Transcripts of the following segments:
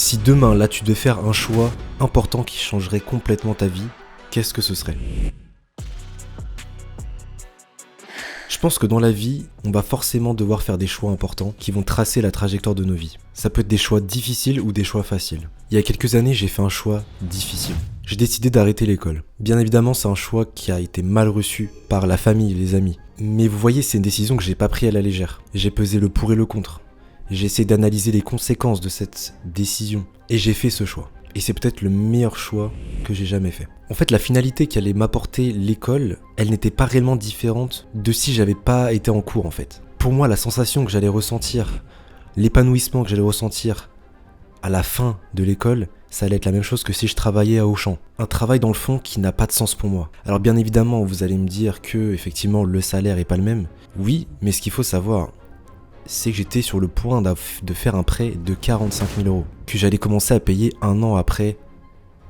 Si demain, là, tu devais faire un choix important qui changerait complètement ta vie, qu'est-ce que ce serait ? Je pense que dans la vie, on va forcément devoir faire des choix importants qui vont tracer la trajectoire de nos vies. Ça peut être des choix difficiles ou des choix faciles. Il y a quelques années, j'ai fait un choix difficile. J'ai décidé d'arrêter l'école. Bien évidemment, c'est un choix qui a été mal reçu par la famille et les amis. Mais vous voyez, c'est une décision que j'ai pas prise à la légère. J'ai pesé le pour et le contre. J'ai essayé d'analyser les conséquences de cette décision. Et j'ai fait ce choix. Et c'est peut-être le meilleur choix que j'ai jamais fait. En fait, la finalité qu'allait m'apporter l'école, elle n'était pas réellement différente de si j'avais pas été en cours en fait. Pour moi, la sensation que j'allais ressentir, l'épanouissement que j'allais ressentir à la fin de l'école, ça allait être la même chose que si je travaillais à Auchan. Un travail dans le fond qui n'a pas de sens pour moi. Alors bien évidemment, vous allez me dire que effectivement le salaire est pas le même. Oui, mais ce qu'il faut savoir, c'est que j'étais sur le point de faire un prêt de 45 000 euros, que j'allais commencer à payer 1 an après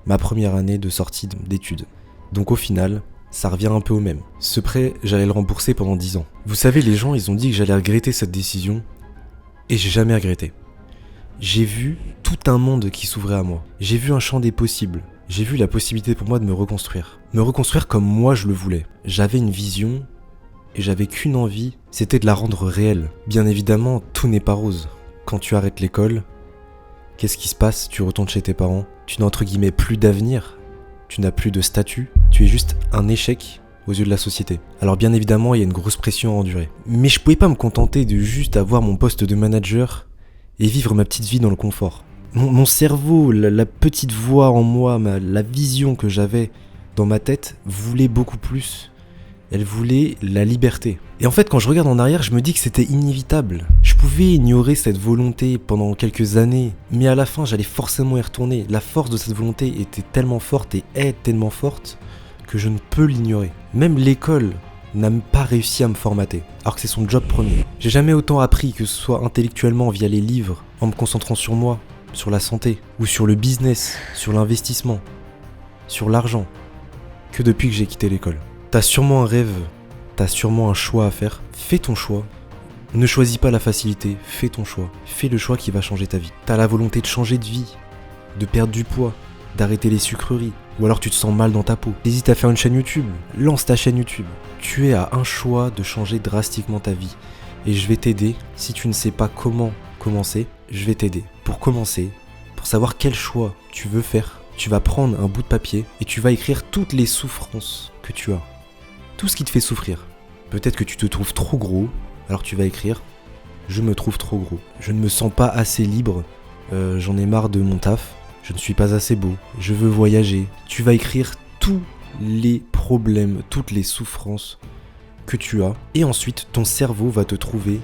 ma première année de sortie d'études. Donc au final, ça revient un peu au même. Ce prêt, j'allais le rembourser pendant 10 ans. Vous savez, les gens, ils ont dit que j'allais regretter cette décision, et j'ai jamais regretté. J'ai vu tout un monde qui s'ouvrait à moi. J'ai vu un champ des possibles. J'ai vu la possibilité pour moi de me reconstruire. Me reconstruire comme moi je le voulais. J'avais une vision, et j'avais qu'une envie, c'était de la rendre réelle. Bien évidemment, tout n'est pas rose. Quand tu arrêtes l'école, qu'est-ce qui se passe ? Tu retournes chez tes parents, tu n'as entre guillemets plus d'avenir, tu n'as plus de statut, tu es juste un échec aux yeux de la société. Alors bien évidemment, il y a une grosse pression à endurer. Mais je pouvais pas me contenter de juste avoir mon poste de manager et vivre ma petite vie dans le confort. Mon cerveau, la petite voix en moi, la vision que j'avais dans ma tête voulait beaucoup plus. Elle voulait la liberté. Et en fait, quand je regarde en arrière, je me dis que c'était inévitable. Je pouvais ignorer cette volonté pendant quelques années, mais à la fin, j'allais forcément y retourner. La force de cette volonté était tellement forte et est tellement forte que je ne peux l'ignorer. Même l'école n'a même pas réussi à me formater, alors que c'est son job premier. J'ai jamais autant appris, que ce soit intellectuellement via les livres, en me concentrant sur moi, sur la santé, ou sur le business, sur l'investissement, sur l'argent, que depuis que j'ai quitté l'école. T'as sûrement un rêve, t'as sûrement un choix à faire. Fais ton choix. Ne choisis pas la facilité, fais ton choix. Fais le choix qui va changer ta vie. T'as la volonté de changer de vie, de perdre du poids, d'arrêter les sucreries. Ou alors tu te sens mal dans ta peau. T'hésites à faire une chaîne YouTube, lance ta chaîne YouTube. Tu es à un choix de changer drastiquement ta vie. Et je vais t'aider. Si tu ne sais pas comment commencer, je vais t'aider. Pour commencer, pour savoir quel choix tu veux faire, tu vas prendre un bout de papier et tu vas écrire toutes les souffrances que tu as. Tout ce qui te fait souffrir. Peut-être que tu te trouves trop gros, alors tu vas écrire « Je me trouve trop gros. Je ne me sens pas assez libre. J'en ai marre de mon taf. Je ne suis pas assez beau. Je veux voyager. » Tu vas écrire tous les problèmes, toutes les souffrances que tu as. Et ensuite, ton cerveau va te trouver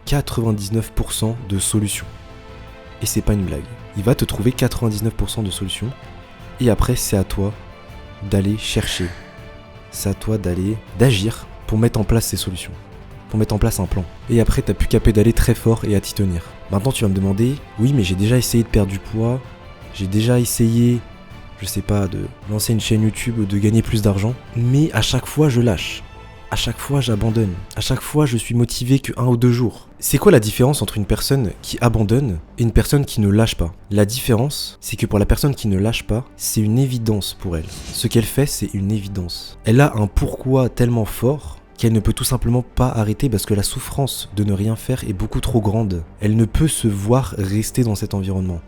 99% de solutions. Et c'est pas une blague. Il va te trouver 99% de solutions. Et après, c'est à toi d'aller chercher. C'est à toi d'agir pour mettre en place ces solutions, pour mettre en place un plan. Et après, t'as plus qu'à pédaler très fort et à t'y tenir. Maintenant, tu vas me demander, oui, mais j'ai déjà essayé de perdre du poids, j'ai déjà essayé, je sais pas, de lancer une chaîne YouTube ou de gagner plus d'argent, mais à chaque fois, je lâche. À chaque fois, j'abandonne. À chaque fois, je suis motivé que 1 ou 2 jours. C'est quoi la différence entre une personne qui abandonne et une personne qui ne lâche pas ? La différence, c'est que pour la personne qui ne lâche pas, c'est une évidence pour elle. Ce qu'elle fait, c'est une évidence. Elle a un pourquoi tellement fort qu'elle ne peut tout simplement pas arrêter parce que la souffrance de ne rien faire est beaucoup trop grande. Elle ne peut se voir rester dans cet environnement.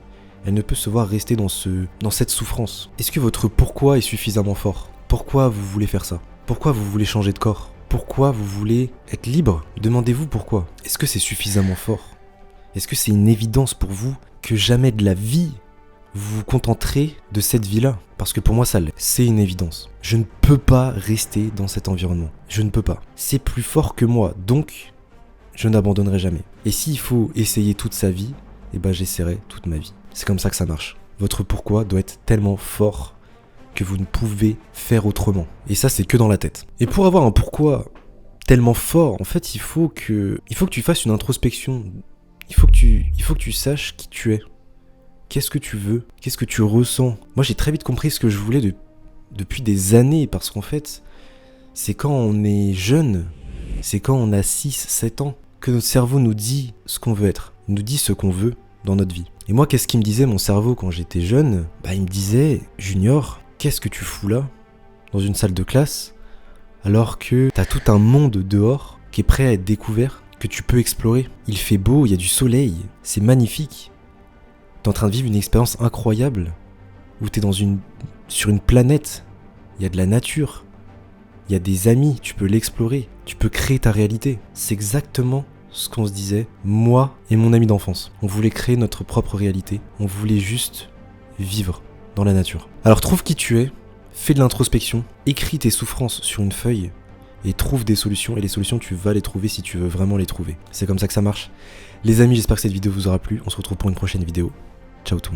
Elle ne peut se voir rester dans cette souffrance. Est-ce que votre pourquoi est suffisamment fort ? Pourquoi vous voulez faire ça ? Pourquoi vous voulez changer de corps ? Pourquoi vous voulez être libre ? Demandez-vous pourquoi. Est-ce que c'est suffisamment fort ? Est-ce que c'est une évidence pour vous que jamais de la vie vous vous contenterez de cette vie-là ? Parce que pour moi, ça l'est. C'est une évidence. Je ne peux pas rester dans cet environnement. Je ne peux pas. C'est plus fort que moi, donc je n'abandonnerai jamais. Et s'il faut essayer toute sa vie, eh ben j'essaierai toute ma vie. C'est comme ça que ça marche. Votre pourquoi doit être tellement fort que vous ne pouvez faire autrement. Et ça, c'est que dans la tête. Et pour avoir un pourquoi tellement fort, en fait, il faut que tu fasses une introspection. Il faut que tu saches qui tu es. Qu'est-ce que tu veux ? Qu'est-ce que tu ressens ? Moi, j'ai très vite compris ce que je voulais depuis des années, parce qu'en fait, c'est quand on est jeune, c'est quand on a 6-7 ans, que notre cerveau nous dit ce qu'on veut être, nous dit ce qu'on veut, dans notre vie. Et moi, qu'est-ce qu'il me disait mon cerveau quand j'étais jeune? Il me disait, Junior, qu'est-ce que tu fous là, dans une salle de classe, alors que t'as tout un monde dehors qui est prêt à être découvert, que tu peux explorer. Il fait beau, il y a du soleil, c'est magnifique. T'es en train de vivre une expérience incroyable, où t'es sur une planète, il y a de la nature, il y a des amis, tu peux l'explorer, tu peux créer ta réalité. C'est exactement ce qu'on se disait, moi et mon ami d'enfance. On voulait créer notre propre réalité, on voulait juste vivre dans la nature. Alors trouve qui tu es, fais de l'introspection, écris tes souffrances sur une feuille et trouve des solutions. Et les solutions, tu vas les trouver si tu veux vraiment les trouver. C'est comme ça que ça marche. Les amis, j'espère que cette vidéo vous aura plu. On se retrouve pour une prochaine vidéo. Ciao tout le monde.